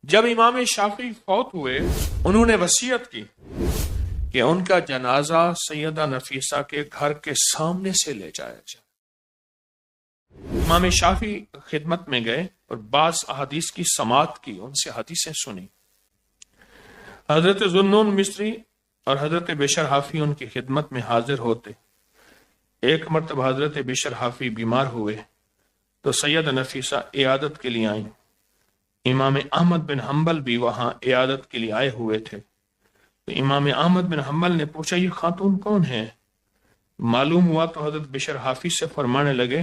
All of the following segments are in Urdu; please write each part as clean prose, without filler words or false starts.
جب امام شافعی فوت ہوئے انہوں نے وصیت کی کہ ان کا جنازہ سیدہ نفیسہ کے گھر کے سامنے سے لے جایا جائے۔ امام شافعی خدمت میں گئے اور بعض احادیث کی سماعت کی، ان سے حدیثیں سنی۔ حضرت ذوالنون مصری اور حضرت بشر حافی ان کی خدمت میں حاضر ہوتے۔ ایک مرتبہ حضرت بشر حافی بیمار ہوئے تو سیدہ نفیسہ عیادت کے لیے آئیں۔ امام احمد بن حنبل بھی وہاں عیادت کے لیے آئے ہوئے تھے۔ تو امام احمد بن حنبل نے پوچھا یہ خاتون کون ہے؟ معلوم ہوا تو حضرت بشر حافی سے فرمانے لگے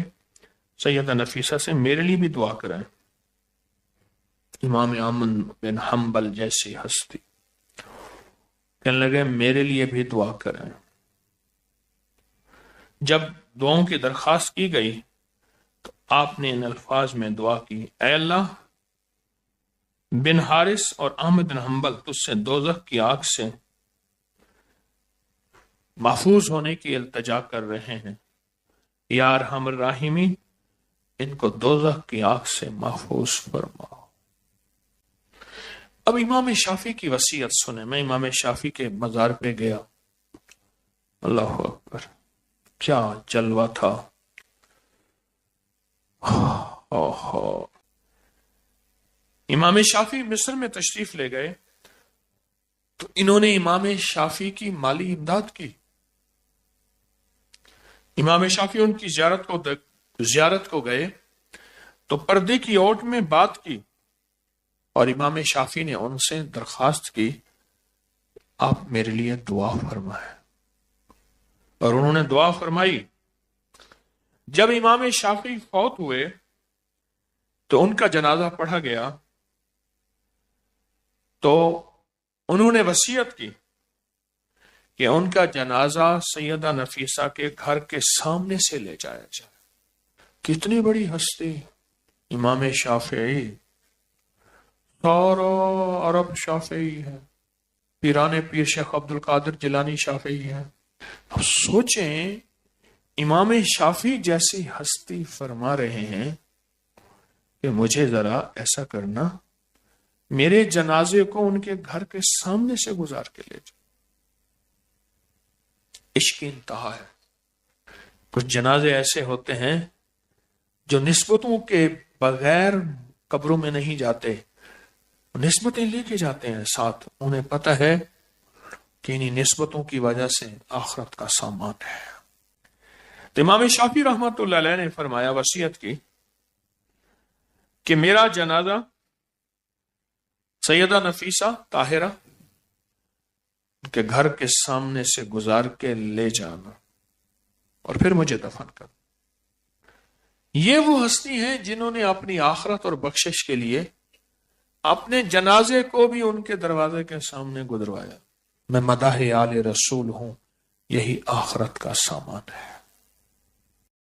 سیدہ نفیسہ سے میرے لیے بھی دعا کریں۔ امام احمد بن حنبل جیسی ہستی کہنے لگے میرے لیے بھی دعا کریں۔ جب دعاؤں کی درخواست کی گئی تو آپ نے ان الفاظ میں دعا کی، اے اللہ بن حارث اور احمد بن حنبل تجھ سے دوزخ کی آگ سے محفوظ ہونے کی التجا کر رہے ہیں، یا ارحم الراحمین ان کو دوزخ کی آگ سے محفوظ فرماؤ۔ اب امام شافعی کی وصیت سنیں۔ میں امام شافعی کے مزار پہ گیا، اللہ اکبر کیا جلوہ تھا۔ امام شافعی مصر میں تشریف لے گئے تو انہوں نے امام شافعی کی مالی امداد کی۔ امام شافعی ان کی زیارت کو گئے تو پردے کی اوٹ میں بات کی اور امام شافعی نے ان سے درخواست کی آپ میرے لیے دعا فرمائیں، اور انہوں نے دعا فرمائی۔ جب امام شافعی فوت ہوئے تو ان کا جنازہ پڑھا گیا تو انہوں نے وصیت کی کہ ان کا جنازہ سیدہ نفیسہ کے گھر کے سامنے سے لے جایا جائے۔ کتنی بڑی ہستی امام شافعی، سارا عرب شافعی ہے، پیران پیر شیخ عبد القادر جیلانی شافعی ہے۔ اب سوچیں امام شافعی جیسی ہستی فرما رہے ہیں کہ مجھے ذرا ایسا کرنا، میرے جنازے کو ان کے گھر کے سامنے سے گزار کے لے جاؤ۔ عشق کی انتہا ہے۔ کچھ جنازے ایسے ہوتے ہیں جو نسبتوں کے بغیر قبروں میں نہیں جاتے، نسبتیں لے کے جاتے ہیں ساتھ، انہیں پتہ ہے کہ انہی نسبتوں کی وجہ سے آخرت کا سامان ہے۔ تو امام شافعی رحمۃ اللہ علیہ نے فرمایا، وصیت کی کہ میرا جنازہ سیدہ نفیسہ طاہرہ کے گھر کے سامنے سے گزار کے لے جانا اور پھر مجھے دفن کر۔ یہ وہ ہستی ہیں جنہوں نے اپنی آخرت اور بخشش کے لیے اپنے جنازے کو بھی ان کے دروازے کے سامنے گزروایا۔ میں مداح آل رسول ہوں، یہی آخرت کا سامان ہے۔